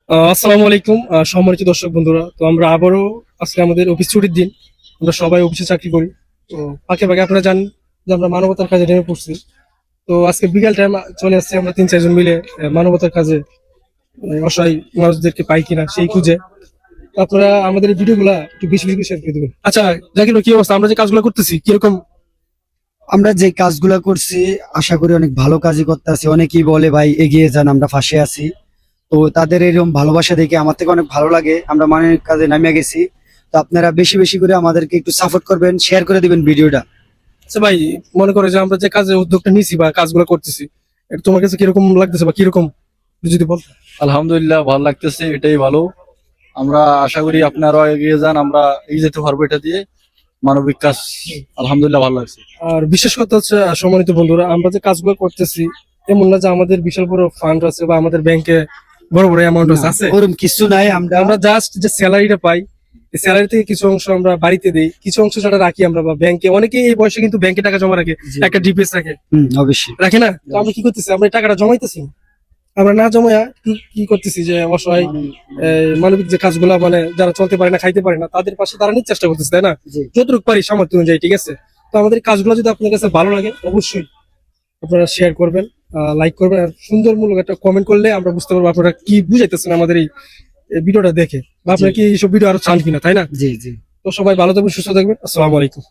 আসসালামু আলাইকুম সম্মানিত দর্শক বন্ধুরা। তো আমরা আবারও আজকে আমাদের অফিস ছুটির দিন। আমরা সবাই অফিসে চাকরি করি। তো ফাঁকে ফাঁকে আপনারা জানেন যে আমরা মানবতার কাজে নেমে পড়ছি। তো আজকে বিকাল টাইম চলে আসছে, আমরা 3-4 জন মিলে মানবতার কাজে অসহায় মানুষদেরকে পাই কিনা সেই খুঁজে। তো আপনারা আমাদের এই ভিডিওগুলা একটু বেশি বেশি শেয়ার করে দেবেন। আচ্ছা জাকির ভাই, কি অবস্থা? আমরা যে কাজগুলো করতেছি কিরকম? আমরা যে কাজগুলা করছি আশা করি অনেক ভালো কাজই করতে আছি। অনেকেই বলে ভাই এগিয়ে যান, আমরা পাশে আছি। তো তাদের এরকম ভালোবাসা দেখে আমার থেকে অনেক ভালো লাগে। আমরা মানের কাজে নামিয়ে গেছি। তো আপনারা বেশি বেশি করে আমাদেরকে একটু সাপোর্ট করবেন, শেয়ার করে দিবেন ভিডিওটা। আচ্ছা ভাই, মনে করে যে আমরা যে কাজে উদ্যোগটা নিছি বা কাজগুলো করতেছি, এটা তোমার কাছে কিরকম লাগতেছে বা কিরকম যদি বল। আলহামদুলিল্লাহ ভালো লাগতেছে, এটাই ভালো। আমরা আশা করি আপনারাও এগিয়ে যান, আমরা এগিয়ে যেতে পারবো এটা দিয়ে। মানবিক কাজ আলহামদুলিল্লাহ ভালো লাগছে। আর বিশেষ কথা হচ্ছে সম্মানিত বন্ধুরা, আমরা যে কাজগুলো করতেছি এমন না যে আমাদের বিশাল বড় ফান্ড আছে বা আমাদের ব্যাংকে বড় বড় অ্যামাউন্ট আছে। ওরকম কিছু নাই। আমরা আমরা জাস্ট যে স্যালারিটা পাই, এই স্যালারি থেকে কিছু অংশ আমরা বাড়িতে দিই, কিছু অংশ সেটা রাখি আমরা বা ব্যাংকে। অনেকেই এই বয়সে কিন্তু ব্যাংকে টাকা জমা রাখে, জি। একটা ডিপিএস রাখে, অবশ্যই। রাখে না? তো আমরা কি করতেছি, আমরা এই টাকাটা জমাইতেছি। আমরা না জমায়া কি কি করতেছি যে অসহায় মানবিক যে কাজগুলা, মানে যারা চলতে পারে না, খাইতে পারে না, তাদের পাশে দাঁড়ানোর চেষ্টা করতেছি, তাই না? জি। যতটুকু পারি সামর্থ্য অনুযায়ী, ঠিক আছে? তো আমাদের এই কাজগুলো যদি আপনার কাছে ভালো লাগে অবশ্যই আপনারা শেয়ার করবেন, লাইক করবেন, আর সুন্দরমূলক একটা কমেন্ট করলে আমরা বুঝতে পারবো আপনারা কি বুঝাইতেছেন আমাদের এই ভিডিওটা দেখে, বা আপনারা কি এইসব ভিডিও আরো চান কিনা, তাই না? জি জি। তো সবাই ভালো থাকবেন, সুস্থ থাকবেন। আসসালামু আলাইকুম।